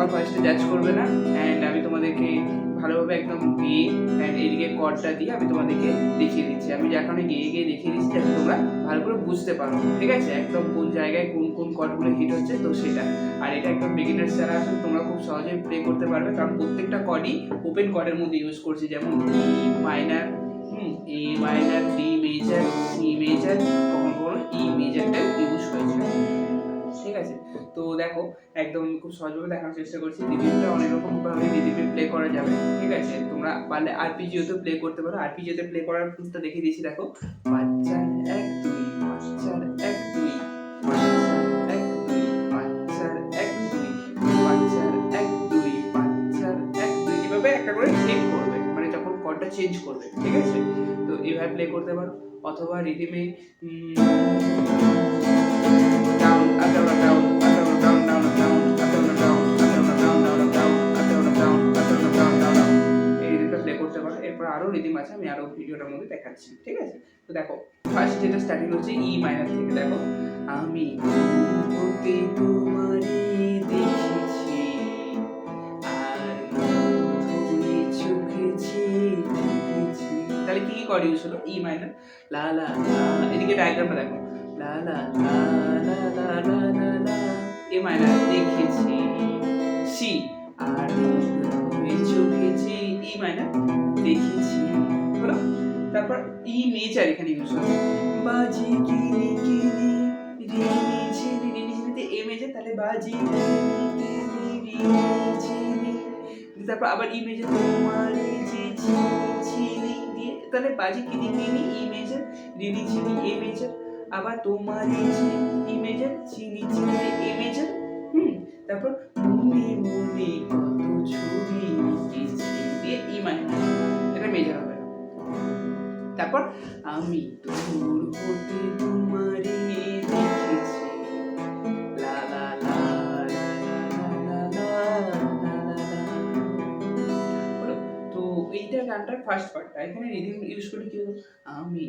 তোমরা ফার্স্টে জাজ করবে না, অ্যান্ড আমি তোমাদেরকে ভালোভাবে একদম গিয়ে অ্যান্ড এইদিকে কর্ডটা দিয়ে আমি তোমাদেরকে দেখিয়ে দিচ্ছি। আমি যেখানে গিয়ে গিয়ে দেখিয়ে দিচ্ছি যাতে তোমরা ভালো করে বুঝতে পারো, ঠিক আছে, একদম কোন জায়গায় কোন কোন কর্ডগুলো হিট হচ্ছে, তো সেটা। আর এটা একদম বিগিনার্স যারা আছেন তোমরা খুব সহজেই প্লে করতে পারবে, কারণ প্রত্যেকটা কর্ডই ওপেন কর্ডের মধ্যে ইউজ করছি, যেমন E minor, A minor, D major, C major, কখনো কখনো ই মেজরটা ইউজ হয়েছে, ঠিক আছে। তো দেখো একদম খুব সহজভাবে দেখানোর চেষ্টা করছি। রিদিমটা অনেক রকমভাবে রিদিমে প্লে করা যাবে, ঠিক আছে। তোমরা পারলে আরপিজিওতে প্লে করতে পারো। আরপিজিওতে প্লে করার প্রুফটা দেখিয়ে দিয়েছি, দেখো 5 4 1 2 5 4 1 2 5 4 1 2 5 4 1 2 5 4 1 2 5 4 1 2 এভাবে একটা করে হিট করবে, মানে যখন কর্ডটা চেঞ্জ করবে, ঠিক আছে। তো এইভাবে প্লে করতে পারো, অথবা রিদিমে down up down up down up down down down down up down down up down down down up down down up down down down এই রিদিমটা প্লে করতে পারো। এরপর আরো রিদিম আছে, আমি আরো ভিডিওটার মধ্যে দেখাচ্ছি, ঠিক আছে। তো দেখো ফার্স্ট যেটা স্টার্টিং হচ্ছে ই মাইনার থেকে, দেখো আমি ওকে তোমারই দেখেছি আর ধরে চোখেছি দেখেছি, তাহলে কি কর্ড ইউজ হলো? ই মাইনার, লা লা লা, এদিকে ডায়াগ্রামটা দেখো, লা লা লা লা লা লা লা লা, এ মাইনার দেখেছি, সি আর চোখেছি, ই মাইনার দেখেছি, হলো। তারপর ই মেজর এখানে ইউজ হবে, বাজি কিনি কিনি রিনি ঝিনি, রিনি ঝিনিতে এ মেজর, তাহলে বাজি কিনি কিনি রিনি ঝিনি, তারপর আবার ই মেজর, তোমারে যে ঝিনি দিয়ে, তাহলে বাজি কিনি কিনি ই মেজর, রিনি ঝিনি এ মেজর, আবার তোমারে যে ই মেজর, চিনি চিনি এ মেজর, তারপর মনে মনে কত ছবি এঁকেছি দিয়ে ই মাইনর, এটা মেজর হবে। তারপর আমি দূর হতে তোমারে দেখেছি, লা লা লা লা লা লা লা। তো এইটা গানটার ফার্স্ট পার্টটা, এখানে রিদিম ইউজ করে কি হলো, আমি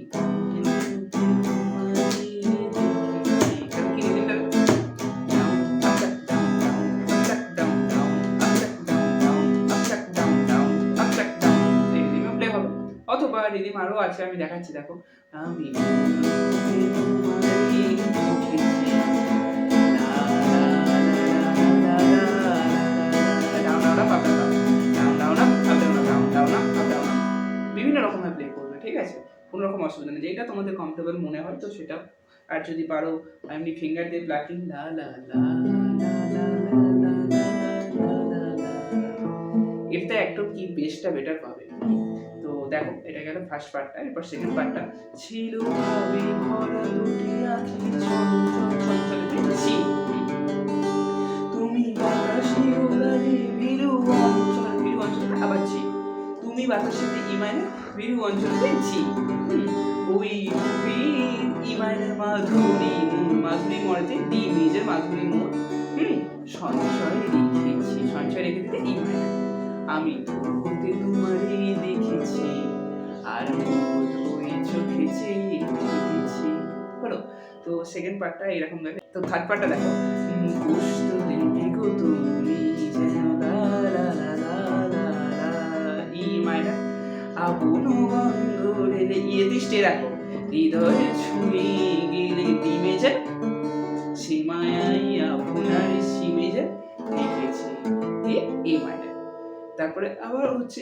অথবা রিদিম আরো আছে, আমি দেখাচ্ছি, দেখো আমি বিভিন্ন রকমের প্লে করবে, ঠিক আছে, কোনো রকম অসুবিধা নেই, যেটা তোমাদের কমফোর্টেবল মনে হয় তো সেটা। আর যদি পারো এমনি ফিঙ্গার দিয়ে প্লাকিং, লা লা লা এতে একটু কি বেসটা বেটার পাবে। তো দেখো এটা গেল ফার্স্ট পার্টটা। এরপর সেকেন্ড পার্টটা ছিল ভাবে ভরা দুটি আঁখি চঞ্চল সি, তুমি বাতাসে ওড়ালে ভিরু অঞ্চল, ভিরু অঞ্চল আবার জি, তুমি বাতাসেতে ই মাইনার, ভিরু অঞ্চলতে জি, ওই ই মাইনার মাধুরী, মাধুরী মরেতে ডি মেজর, মাধুরী মোর, সঞ্চয় রেখেছি, সঞ্চয় রেখে দিতে ই মাইনার, আমি হতে তোমারে দেখেছি আর হয়ে চোখেছি দেখেছি, হলো। তো সেকেন্ড পার্টটা এরকম দেখে। তো থার্ড পার্টটা দেখো, কষ্ট দেবে গো তুমি যেন লা লা লা লা লা, ই মাইনার, আপন গন্ধ রেলে, ইয়েতে স্টে রাখো, হৃদয় ছুঁয়ে গেলে ডি মেজর, সীমায় আপনার সি মেজর দেখেছি দিয়ে এ মাইনার। তারপরে আবার হচ্ছে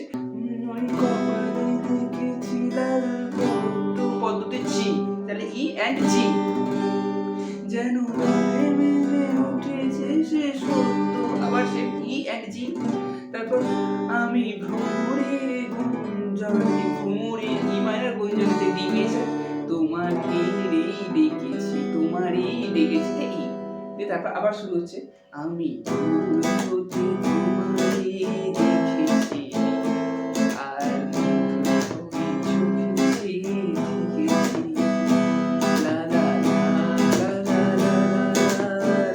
পদ্ধতি জি, তাহলে ই অ্যান্ড জি, যেন মেলে উঠেছে সে সত্য, আবার সে ই অ্যান্ড জি। তারপর আমি ভ্রমরে গুঞ্জনে, ভ্রমরে ই মাইনার গুঞ্জনেতে ডি মেজর, তোমাকে ডেকেছি, তোমারই ডেকেছি ই দিয়ে, তারপর আবার শুরু হচ্ছে আমি তোমারই দেখেছি আর চোখেছি দেখেছি, লা লা লা লা লা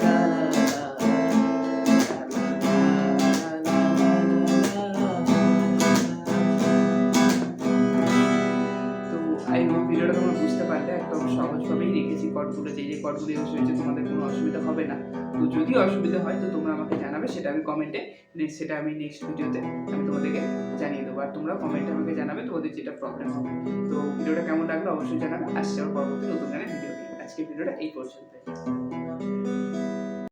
লা লা তো আই হোপ ভিডিওটা তোমরা বুঝতে পারলে, একদম সহজভাবেই রেখেছি কর্ডগুলো, যে কর্ডগুলো বেহুশ হয়েছে, তোমাদের কোনো অসুবিধা হবে না। তো যদি অসুবিধা হয় তো তোমরা আমাকে জানাবে, সেটা আমি কমেন্টে সেটা আমি নেক্সট ভিডিওতে আমি তোমাদেরকে জানিয়ে দেবো। আর তোমরা কমেন্টে আমাকে জানাবে তোমাদের যেটা প্রবলেম হবে। তো ভিডিওটা কেমন লাগলো অবশ্যই জানাবে। আসছে আমার পরবর্তী নতুন গানের ভিডিও নিয়ে। আজকে ভিডিওটা এই পর্যন্ত।